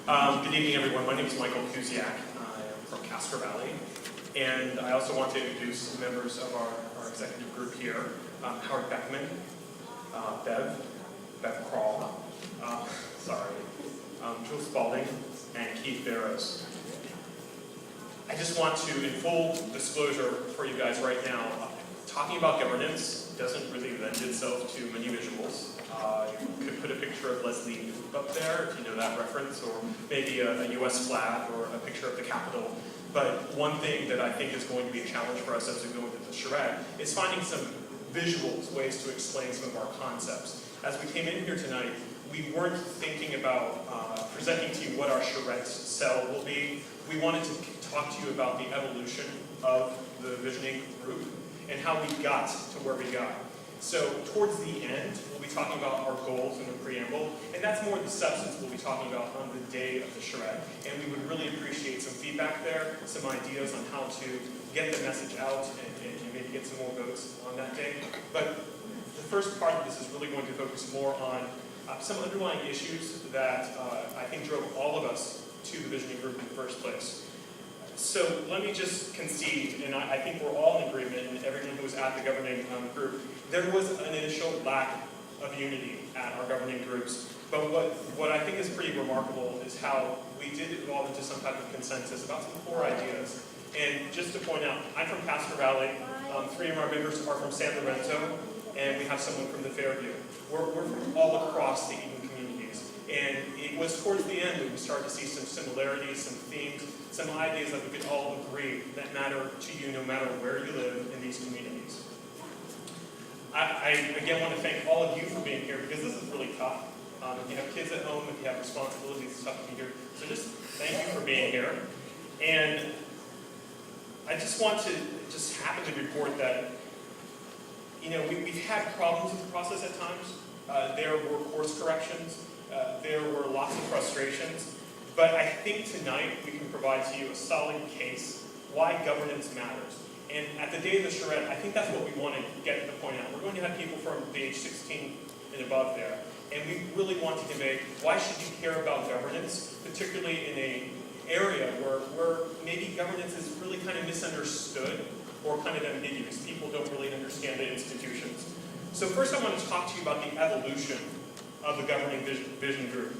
Good evening, everyone. My name is Michael Kuziak. I am from Castro Valley, and I also want to introduce members of our executive group here. Howard Beckman, Bev Krall, Joe Spalding, and Keith Barrows. I just want to, in full disclosure for you guys right now, talking about governance doesn't really lend itself to many visuals. You could put a picture of Leslie up there, if you know that reference, or maybe a US flag or a picture of the Capitol. But one thing that I think is going to be a challenge for us as we go into the Charrette is finding some visuals, ways to explain some of our concepts. As we came in here tonight, we weren't thinking about presenting to you what our Charrette cell will be. We wanted to talk to you about the evolution of the Visioning group and how we got to where we got. So towards the end, we'll be talking about our goals in the preamble, and that's more the substance we'll be talking about on the day of the Charrette. And we would really appreciate some feedback there, some ideas on how to get the message out and maybe get some more votes on that day. But the first part of this is really going to focus more on some underlying issues that I think drove all of us to the Visioning group in the first place. So let me just concede, and I think we're all in agreement, and everyone who was at the governing group, there was an initial lack of unity at our governing groups. But what I think is pretty remarkable is how we did evolve into some type of consensus about some core ideas. And just to point out, I'm from Castro Valley. 3 of our members are from San Lorenzo, and we have someone from the Fairview. We're from all across the Eden communities. And it was towards the end that we started to see some similarities, some themes, some ideas that we could all agree that matter to you no matter where you live in these communities. I again want to thank all of you for being here because this is really tough. If you have kids at home, if you have responsibilities, it's tough to be here. So just thank you for being here. And I just want to just happily report that, we've had problems with the process at times. There were course corrections. There were lots of frustrations. But I think tonight we can provide to you a solid case why governance matters. And at the day of the Charrette, I think that's what we want to get the point out. We're going to have people from the age 16 and above there. And we really want to convey why should you care about governance, particularly in an area where maybe governance is really kind of misunderstood or kind of ambiguous. People don't really understand the institutions. So first I want to talk to you about the evolution of the governing vision group.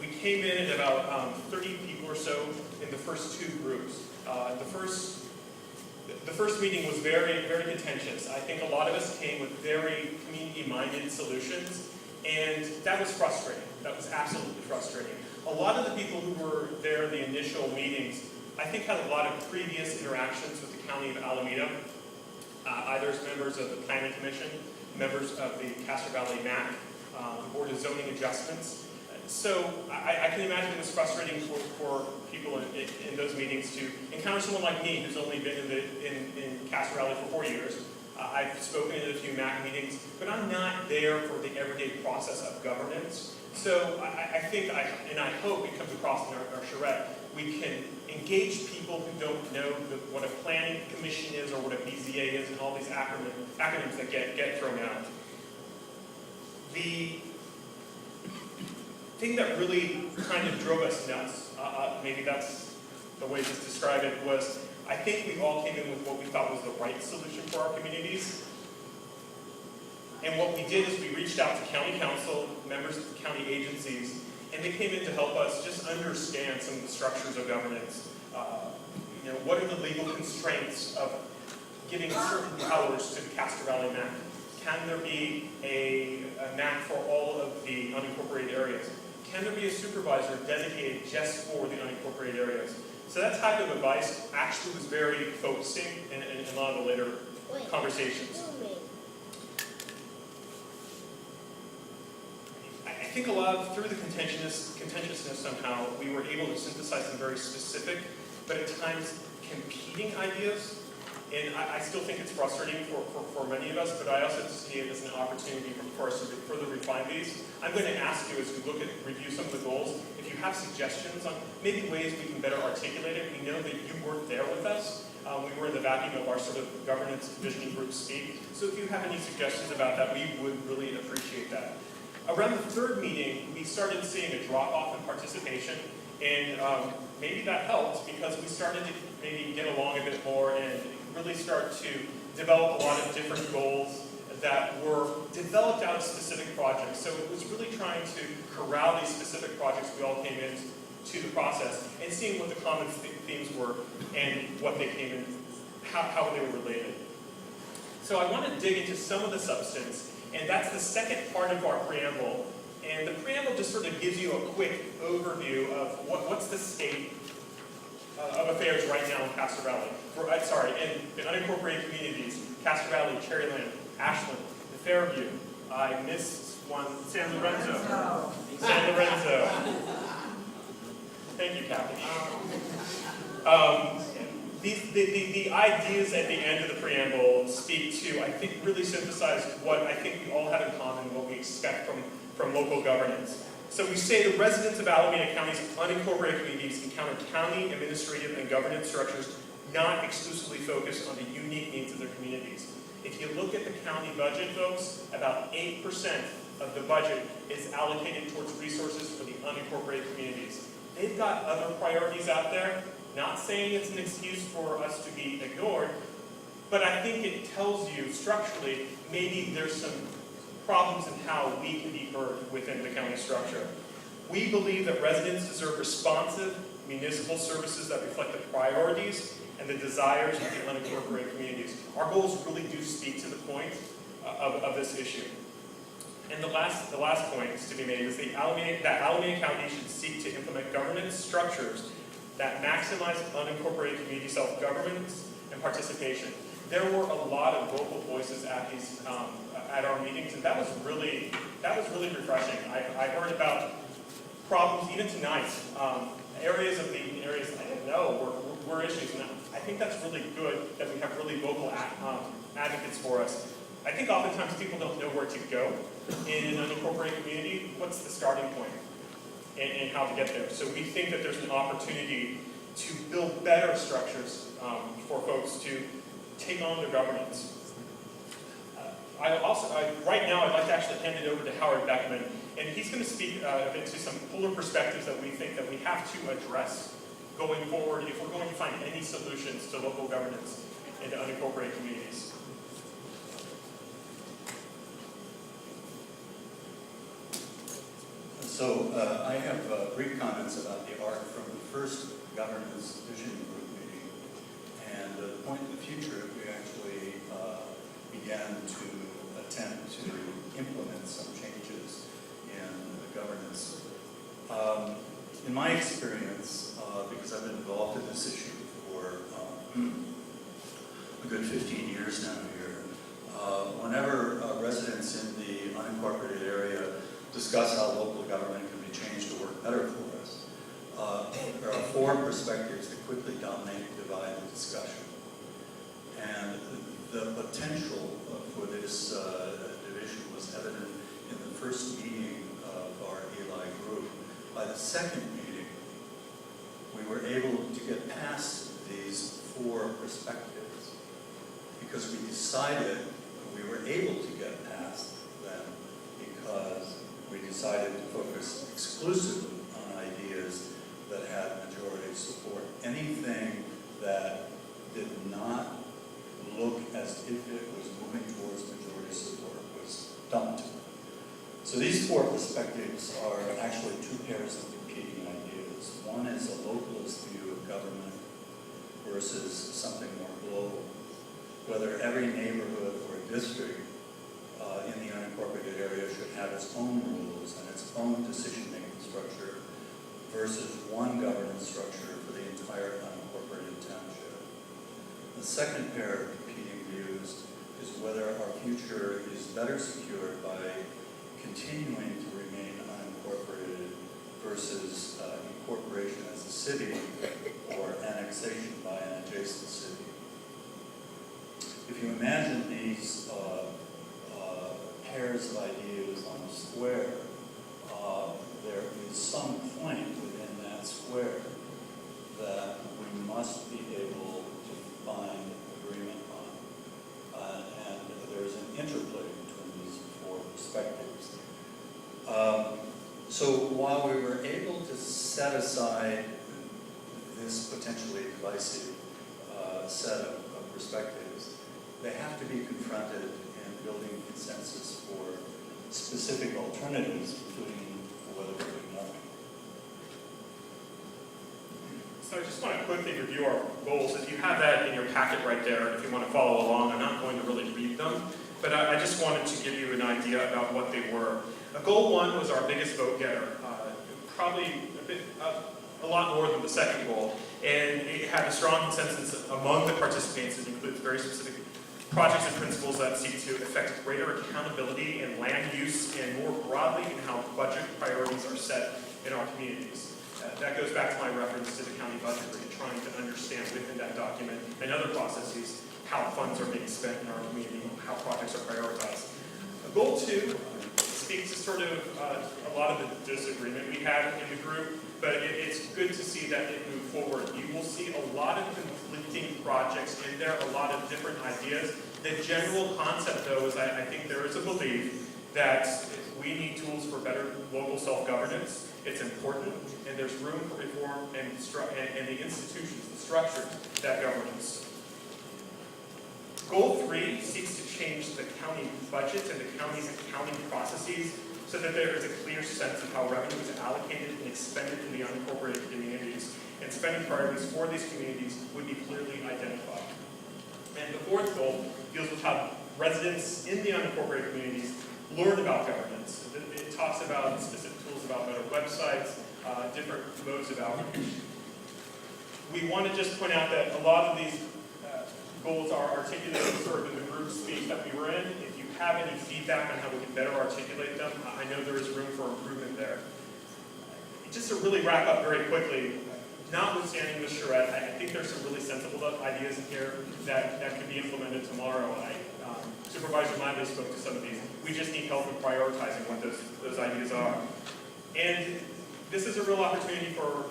We came in at about 30 people or so in the first 2 groups. The first meeting was very, very contentious. I think a lot of us came with very community-minded solutions, and that was frustrating. That was absolutely frustrating. A lot of the people who were there in the initial meetings, I think had a lot of previous interactions with the County of Alameda, either as members of the Planning Commission, members of the Castro Valley MAC, Board of Zoning Adjustments. So I can imagine it was frustrating for people in those meetings to encounter someone like me who's only been in Castro Valley for 4 years. I've spoken at a few MAC meetings, but I'm not there for the everyday process of governance. So I think, and I hope it comes across in our Charrette, we can engage people who don't know what a planning commission is or what a BZA is and all these acronyms that get thrown out. The thing that really kind of drove us nuts, maybe that's the way to describe it, was I think we all came in with what we thought was the right solution for our communities. And what we did is we reached out to county council, members of the county agencies, and they came in to help us just understand some of the structures of governance. What are the legal constraints of giving certain powers to the Castro Valley MAC? Can there be a MAC for all of the unincorporated areas? Can there be a supervisor dedicated just for the unincorporated areas? So that type of advice actually was very focusing in a lot of the later conversations. I think through the contentiousness somehow, we were able to synthesize some very specific, but at times competing ideas. And I still think it's frustrating for many of us, but I also see it as an opportunity for us to further refine these. I'm going to ask you as we review some of the goals, if you have suggestions on maybe ways we can better articulate it. We know that you weren't there with us. We were in the vacuum of our sort of governance visioning group speak. So if you have any suggestions about that, we would really appreciate that. Around the third meeting, we started seeing a drop-off in participation, and maybe that helped because we started to maybe get along a bit more and really start to develop a lot of different goals that were developed out of specific projects. So it was really trying to corral these specific projects we all came into the process and seeing what the common themes were and what they came in, how they were related. So I want to dig into some of the substance, and that's the second part of our preamble. And the preamble just sort of gives you a quick overview of what's the state of affairs right now in Castro Valley. In unincorporated communities, Castro Valley, Cherryland, Ashland, the Fairview. I missed one, San Lorenzo. San Lorenzo. Thank you, Kathy. The ideas at the end of the preamble speak to, I think, really synthesize what I think we all have in common, what we expect from local governance. So we say the residents of Alameda County's unincorporated communities encounter county administrative and governance structures not exclusively focused on the unique needs of their communities. If you look at the county budget, folks, about 8% of the budget is allocated towards resources for the unincorporated communities. They've got other priorities out there. Not saying it's an excuse for us to be ignored, but I think it tells you structurally maybe there's some problems in how we can be heard within the county structure. We believe that residents deserve responsive municipal services that reflect the priorities and the desires of the unincorporated communities. Our goals really do speak to the point of this issue. And the last point is to be made is that Alameda County should seek to implement governance structures that maximize unincorporated community self-governance and participation. There were a lot of vocal voices at these at our meetings, and that was really refreshing. I heard about problems even tonight, areas I didn't know were issues, and I think that's really good that we have really vocal advocates for us. I think oftentimes people don't know where to go in an unincorporated community. What's the starting point? And how to get there. So we think that there's an opportunity to build better structures for folks to take on their governance. Right now, I'd like to actually hand it over to Howard Beckman, and he's going to speak a bit to some polar perspectives that we think that we have to address going forward if we're going to find any solutions to local governance in unincorporated communities. So I have brief comments about the arc from the first governance vision group meeting and the point in the future if we actually began to attempt to implement some changes in the governance. In my experience, because I've been involved in this issue for a good 15 years now here, whenever residents in the unincorporated area discuss how local government can be changed to work better for us, there are four perspectives that quickly dominate and divide the discussion. And the potential for this division was evident in the first meeting of our EALI group. By the second meeting, we were able to get past these four perspectives because we decided we were able to get past them because we decided to focus exclusively on ideas that had majority support. Anything that did not look as if it was moving towards majority support was dumped. So these four perspectives are actually two pairs of competing ideas. One is a localist view of government versus something more global. Whether every neighborhood or district in the unincorporated area should have its own rules and its own decision-making structure versus one governance structure for the entire unincorporated township. The second pair of competing views is whether our future is better secured by continuing to remain unincorporated versus incorporation as a city or annexation by an adjacent city. If you imagine these pairs of ideas on a square, there is some point within that square that we must be able to find agreement on. And there's an interplay between these four perspectives. set aside this potentially divisive set of perspectives, they have to be confronted in building consensus for specific alternatives, including whether we're doing nothing. So I just want to quickly review our goals. If you have that in your packet right there, if you want to follow along, I'm not going to really read them, but I just wanted to give you an idea about what they were. Goal 1 was our biggest vote getter, probably a lot more than the second goal, and it had a strong consensus among the participants. It includes very specific projects and principles that seek to effect greater accountability in land use and more broadly in how budget priorities are set in our communities. That goes back to my reference to the county budget rate, trying to understand within that document and other processes how funds are being spent in our community, how projects are prioritized. Goal 2 speaks to sort of a lot of the disagreement we had in the group, but it's good to see that it moved forward. You will see a lot of conflicting projects in there, a lot of different ideas. The general concept, though, is I think there is a belief that we need tools for better local self-governance. It's important, and there's room for reform and the institutions, the structures that govern us. Goal 3 seeks to change the county budgets and the county's accounting processes so that there is a clear sense of how revenue is allocated and expended in the unincorporated communities, and spending priorities for these communities would be clearly identified. And the 4th goal deals with how residents in the unincorporated communities learn about governance. It talks about specific tools about better websites, different modes of outreach. We want to just point out that a lot of these goals are articulated sort of in the group speak that we were in. If you have any feedback on how we can better articulate them, I know there is room for improvement there. Just to really wrap up very quickly, notwithstanding the Charrette, I think there's some really sensible ideas in here that could be implemented tomorrow. Supervisor Miley spoke to some of these. We just need help in prioritizing what those ideas are. And this is a real opportunity for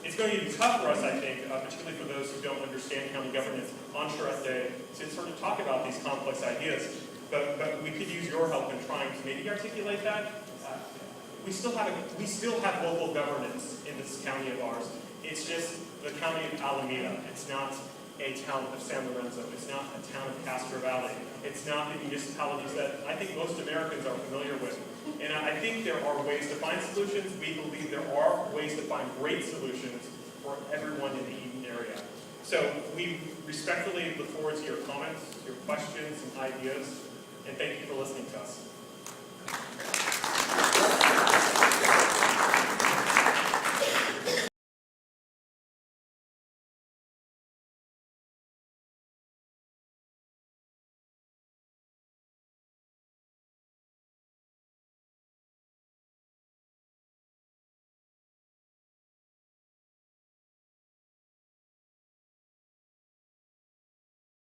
it's going to be tough for us, I think, particularly for those who don't understand county governance on Charrette Day, to sort of talk about these complex ideas. But we could use your help in trying to maybe articulate that. We still have local governance in this county of ours. It's just the county of Alameda. It's not a town of San Lorenzo. It's not a town of Castro Valley. It's not the municipalities that I think most Americans are familiar with. And I think there are ways to find solutions. We believe there are ways to find great solutions for everyone in the Eden area. So we respectfully look forward to your comments, your questions, and ideas, and thank you for listening to us.